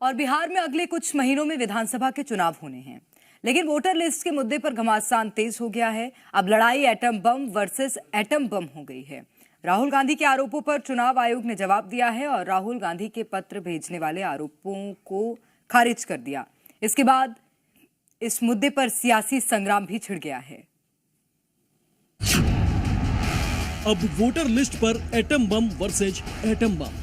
और बिहार में अगले कुछ महीनों में विधानसभा के चुनाव होने हैं, लेकिन वोटर लिस्ट के मुद्दे पर घमासान तेज हो गया है। अब लड़ाई atom bomb versus atom bomb हो गई है। राहुल गांधी के आरोपों पर चुनाव आयोग ने जवाब दिया है और राहुल गांधी के पत्र भेजने वाले आरोपों को खारिज कर दिया। इसके बाद इस मुद्दे पर सियासी संग्राम भी छिड़ गया है। अब वोटर लिस्ट पर atom bomb versus atom bomb.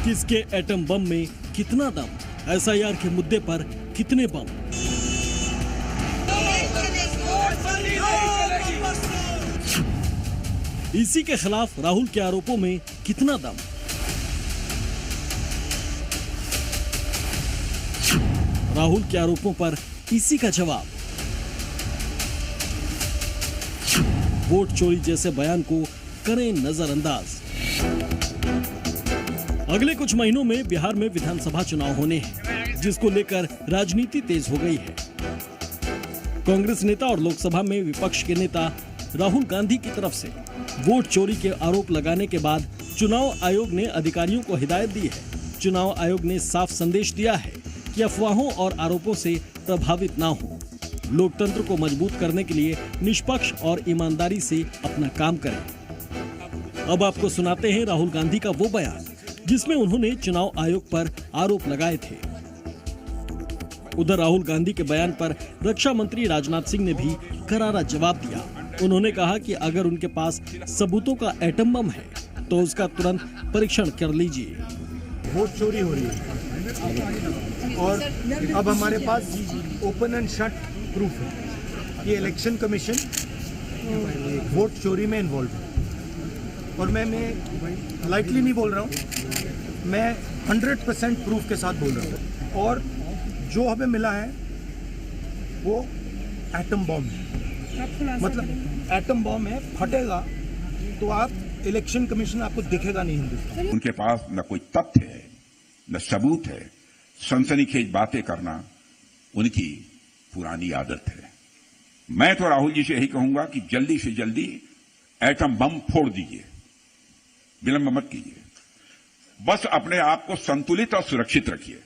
किसके एटम बम में कितना दम, एसआईआर के मुद्दे पर कितने बम। इसी के खिलाफ राहुल के आरोपों में कितना दम। राहुल के आरोपों पर इसी का जवाब। वोट चोरी जैसे बयान को करें नजरअंदाज। अगले कुछ महीनों में बिहार में विधानसभा चुनाव होने हैं, जिसको लेकर राजनीति तेज हो गई है। कांग्रेस नेता और लोकसभा में विपक्ष के नेता राहुल गांधी की तरफ से वोट चोरी के आरोप लगाने के बाद चुनाव आयोग ने अधिकारियों को हिदायत दी है। चुनाव आयोग ने साफ संदेश दिया है कि अफवाहों और आरोपों से प्रभावित ना हो, लोकतंत्र को मजबूत करने के लिए निष्पक्ष और ईमानदारी से अपना काम करें। अब आपको सुनाते हैं राहुल गांधी का वो बयान जिसमें उन्होंने चुनाव आयोग पर आरोप लगाए थे। उधर राहुल गांधी के बयान पर रक्षा मंत्री राजनाथ सिंह ने भी करारा जवाब दिया। उन्होंने कहा कि अगर उनके पास सबूतों का एटम बम है तो उसका तुरंत परीक्षण कर लीजिए। वोट चोरी हो रही है और अब हमारे पास ओपन एंड शट प्रूफ है कि इलेक्शन कमीशन वोट चोरी में इन्वॉल्व है। और मैं लाइटली नहीं बोल रहा हूँ, मैं 100% प्रूफ के साथ बोल रहा हूँ। और जो हमें मिला है वो एटम बॉम्ब है, मतलब एटम बॉम्ब है, फटेगा तो आप इलेक्शन कमीशन आपको दिखेगा नहीं हिंदुस्तान। उनके पास न कोई तथ्य है न सबूत है। सनसनीखेज बातें करना उनकी पुरानी आदत है। मैं तो राहुल जी से यही कहूंगा कि जल्दी से जल्दी एटम बम फोड़ दीजिए, विलंब मत कीजिए, बस अपने आप को संतुलित और सुरक्षित रखिए।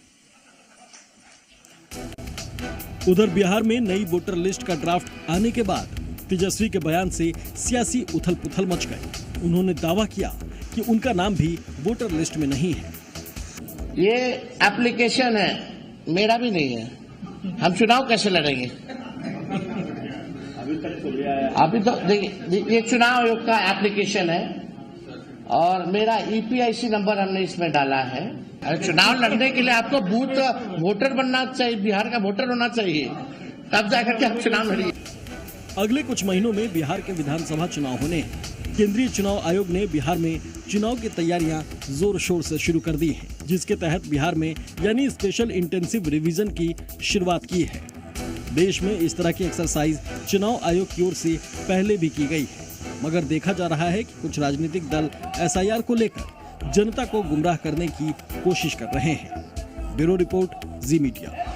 उधर बिहार में नई वोटर लिस्ट का ड्राफ्ट आने के बाद तेजस्वी के बयान से सियासी उथल पुथल मच गई। उन्होंने दावा किया कि उनका नाम भी वोटर लिस्ट में नहीं है। ये एप्लीकेशन है, मेरा भी नहीं है, हम चुनाव कैसे लड़ेंगे? अभी तो देखिए, ये चुनाव आयोग का एप्लीकेशन है और मेरा ईपीआईसी नंबर हमने इसमें डाला है। चुनाव लड़ने के लिए आपको बूथ वोटर बनना चाहिए, बिहार का वोटर होना चाहिए, तब जाकर के हम चुनाव लड़िए। अगले कुछ महीनों में बिहार के विधानसभा चुनाव होने हैं। केंद्रीय चुनाव आयोग ने बिहार में चुनाव की तैयारियां जोर शोर से शुरू कर दी हैं, जिसके तहत बिहार में यानी स्पेशल इंटेंसिव रिवीजन की शुरुआत की है। देश में इस तरह की एक्सरसाइज चुनाव आयोग की ओर से पहले भी की गई है, मगर देखा जा रहा है कि कुछ राजनीतिक दल एसआईआर को लेकर जनता को गुमराह करने की कोशिश कर रहे हैं। ब्यूरो रिपोर्ट, जी मीडिया।